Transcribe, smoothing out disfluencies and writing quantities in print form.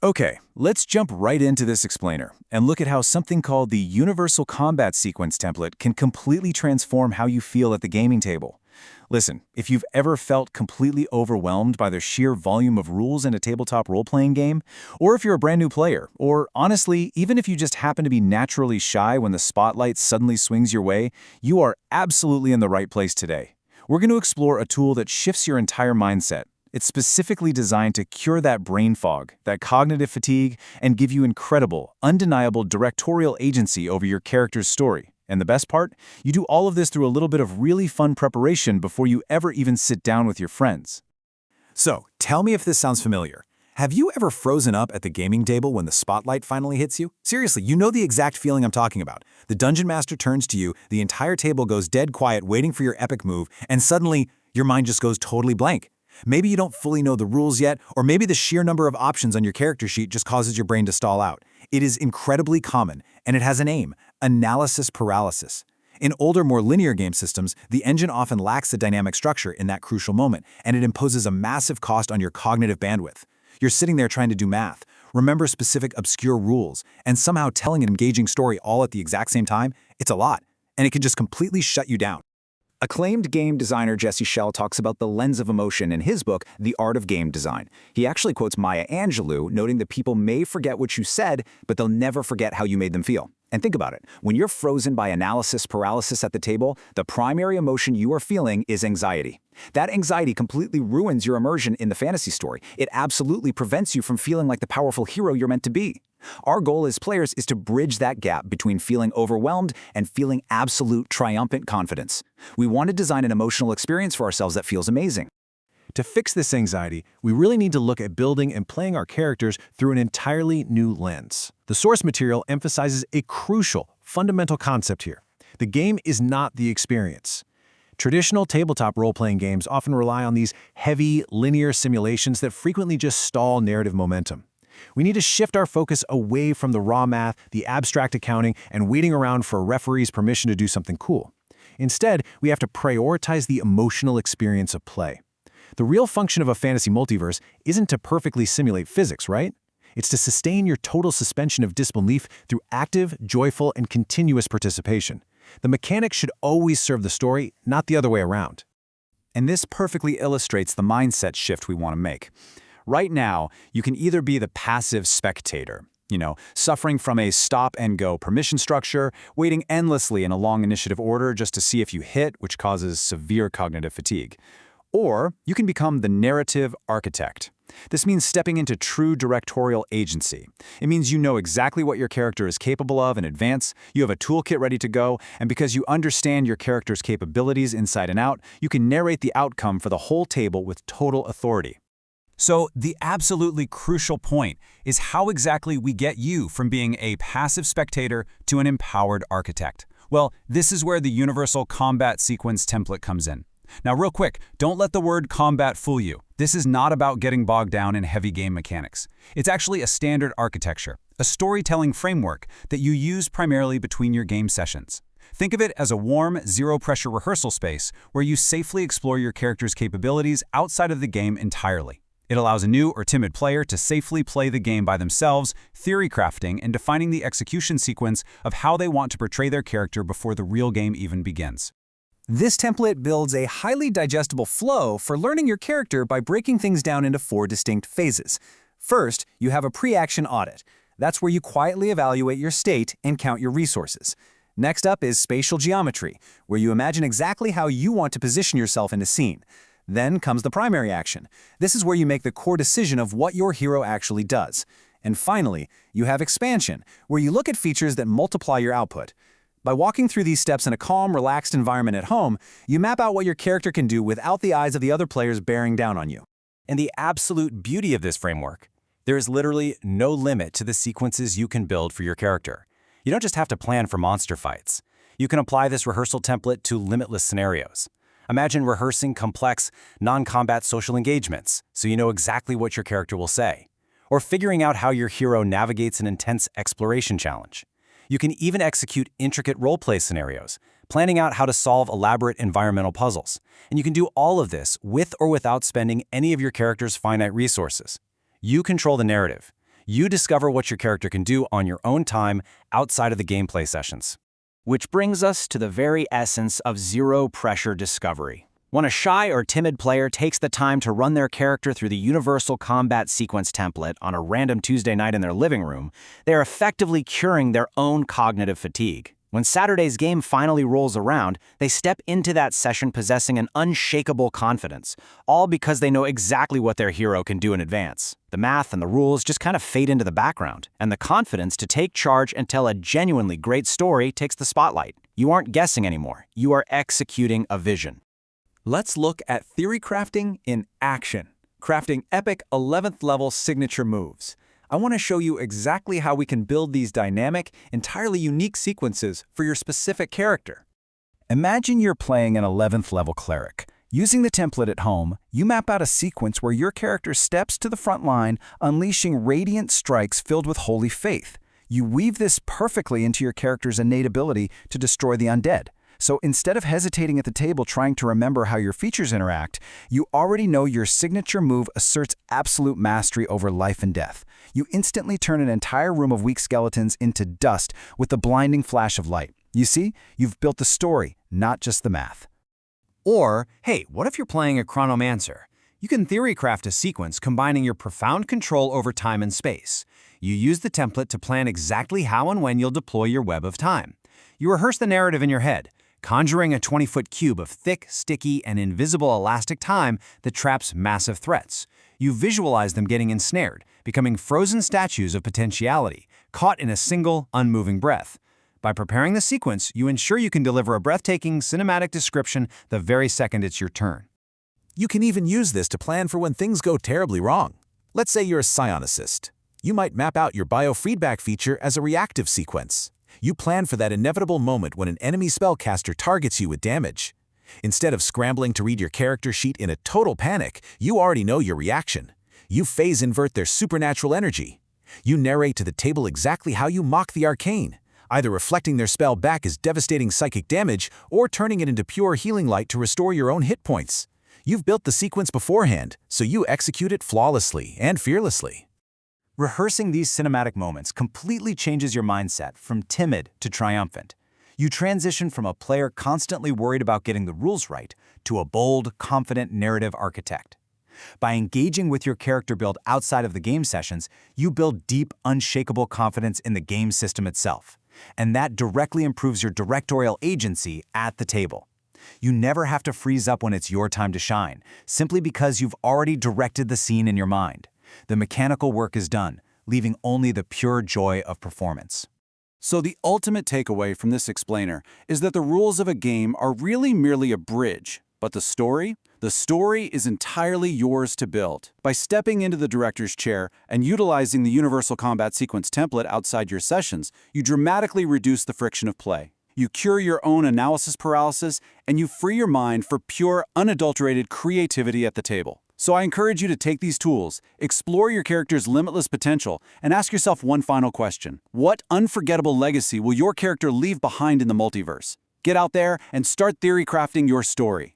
Okay, let's jump right into this explainer and look at how something called the Universal Combat Sequence template can completely transform how you feel at the gaming table. Listen, if you've ever felt completely overwhelmed by the sheer volume of rules in a tabletop role-playing game, or if you're a brand new player, or honestly, even if you just happen to be naturally shy when the spotlight suddenly swings your way, you are absolutely in the right place today. We're going to explore a tool that shifts your entire mindset. It's specifically designed to cure that brain fog, that cognitive fatigue, and give you incredible, undeniable directorial agency over your character's story. And the best part? You do all of this through a little bit of really fun preparation before you ever even sit down with your friends. So, tell me if this sounds familiar. Have you ever frozen up at the gaming table when the spotlight finally hits you? Seriously, you know the exact feeling I'm talking about. The dungeon master turns to you, the entire table goes dead quiet waiting for your epic move, and suddenly, your mind just goes totally blank. Maybe you don't fully know the rules yet, or maybe the sheer number of options on your character sheet just causes your brain to stall out. It is incredibly common, and it has a name: analysis paralysis. In older, more linear game systems, the engine often lacks the dynamic structure in that crucial moment, and it imposes a massive cost on your cognitive bandwidth. You're sitting there trying to do math, remember specific obscure rules, and somehow telling an engaging story all at the exact same time. It's a lot, and it can just completely shut you down. Acclaimed game designer Jesse Schell talks about the lens of emotion in his book, The Art of Game Design. He actually quotes Maya Angelou, noting that people may forget what you said, but they'll never forget how you made them feel. And think about it. When you're frozen by analysis paralysis at the table, the primary emotion you are feeling is anxiety. That anxiety completely ruins your immersion in the fantasy story. It absolutely prevents you from feeling like the powerful hero you're meant to be. Our goal as players is to bridge that gap between feeling overwhelmed and feeling absolute triumphant confidence. We want to design an emotional experience for ourselves that feels amazing. To fix this anxiety, we really need to look at building and playing our characters through an entirely new lens. The source material emphasizes a crucial, fundamental concept here. The game is not the experience. Traditional tabletop role-playing games often rely on these heavy, linear simulations that frequently just stall narrative momentum. We need to shift our focus away from the raw math, the abstract accounting, and waiting around for a referee's permission to do something cool. Instead, we have to prioritize the emotional experience of play. The real function of a fantasy multiverse isn't to perfectly simulate physics, right? It's to sustain your total suspension of disbelief through active, joyful, and continuous participation. The mechanics should always serve the story, not the other way around. And this perfectly illustrates the mindset shift we want to make. Right now, you can either be the passive spectator, suffering from a stop-and-go permission structure, waiting endlessly in a long initiative order just to see if you hit, which causes severe cognitive fatigue. Or you can become the narrative architect. This means stepping into true directorial agency. It means you know exactly what your character is capable of in advance, you have a toolkit ready to go, and because you understand your character's capabilities inside and out, you can narrate the outcome for the whole table with total authority. So the absolutely crucial point is how exactly we get you from being a passive spectator to an empowered architect. Well, this is where the Universal Combat Sequence template comes in. Now, real quick, don't let the word combat fool you. This is not about getting bogged down in heavy game mechanics. It's actually a standard architecture, a storytelling framework that you use primarily between your game sessions. Think of it as a warm, zero-pressure rehearsal space where you safely explore your character's capabilities outside of the game entirely. It allows a new or timid player to safely play the game by themselves, theory crafting and defining the execution sequence of how they want to portray their character before the real game even begins. This template builds a highly digestible flow for learning your character by breaking things down into 4 distinct phases. First, you have a pre-action audit. That's where you quietly evaluate your state and count your resources. Next up is spatial geometry, where you imagine exactly how you want to position yourself in a scene. Then comes the primary action. This is where you make the core decision of what your hero actually does. And finally, you have expansion, where you look at features that multiply your output. By walking through these steps in a calm, relaxed environment at home, you map out what your character can do without the eyes of the other players bearing down on you. And the absolute beauty of this framework, there is literally no limit to the sequences you can build for your character. You don't just have to plan for monster fights. You can apply this rehearsal template to limitless scenarios. Imagine rehearsing complex, non-combat social engagements so you know exactly what your character will say. Or figuring out how your hero navigates an intense exploration challenge. You can even execute intricate role-play scenarios, planning out how to solve elaborate environmental puzzles. And you can do all of this with or without spending any of your character's finite resources. You control the narrative. You discover what your character can do on your own time outside of the gameplay sessions. Which brings us to the very essence of zero-pressure discovery. When a shy or timid player takes the time to run their character through the universal combat sequence template on a random Tuesday night in their living room, they are effectively curing their own cognitive fatigue. When Saturday's game finally rolls around, they step into that session possessing an unshakable confidence, all because they know exactly what their hero can do in advance. The math and the rules just kind of fade into the background, and the confidence to take charge and tell a genuinely great story takes the spotlight. You aren't guessing anymore. You are executing a vision. Let's look at theory crafting in action, crafting epic 11th level signature moves. I want to show you exactly how we can build these dynamic, entirely unique sequences for your specific character. Imagine you're playing an 11th level cleric. Using the template at home, you map out a sequence where your character steps to the front line, unleashing radiant strikes filled with holy faith. You weave this perfectly into your character's innate ability to destroy the undead. So instead of hesitating at the table trying to remember how your features interact, you already know your signature move asserts absolute mastery over life and death. You instantly turn an entire room of weak skeletons into dust with the blinding flash of light. You see, you've built the story, not just the math. Or, hey, what if you're playing a chronomancer? You can theory craft a sequence combining your profound control over time and space. You use the template to plan exactly how and when you'll deploy your web of time. You rehearse the narrative in your head, conjuring a 20-foot cube of thick, sticky, and invisible elastic time that traps massive threats. You visualize them getting ensnared, becoming frozen statues of potentiality, caught in a single, unmoving breath. By preparing the sequence, you ensure you can deliver a breathtaking, cinematic description the very second it's your turn. You can even use this to plan for when things go terribly wrong. Let's say you're a psionicist. You might map out your biofeedback feature as a reactive sequence. You plan for that inevitable moment when an enemy spellcaster targets you with damage. Instead of scrambling to read your character sheet in a total panic, you already know your reaction. You phase invert their supernatural energy. You narrate to the table exactly how you mock the arcane, either reflecting their spell back as devastating psychic damage or turning it into pure healing light to restore your own hit points. You've built the sequence beforehand, so you execute it flawlessly and fearlessly. Rehearsing these cinematic moments completely changes your mindset from timid to triumphant. You transition from a player constantly worried about getting the rules right to a bold, confident narrative architect. By engaging with your character build outside of the game sessions, you build deep, unshakable confidence in the game system itself. And that directly improves your directorial agency at the table. You never have to freeze up when it's your time to shine, simply because you've already directed the scene in your mind. The mechanical work is done, leaving only the pure joy of performance. So the ultimate takeaway from this explainer is that the rules of a game are really merely a bridge, but the story is entirely yours to build. By stepping into the director's chair and utilizing the Universal Combat Sequence template outside your sessions, you dramatically reduce the friction of play. You cure your own analysis paralysis, and you free your mind for pure, unadulterated creativity at the table. So I encourage you to take these tools, explore your character's limitless potential, and ask yourself one final question. What unforgettable legacy will your character leave behind in the multiverse? Get out there and start theory crafting your story.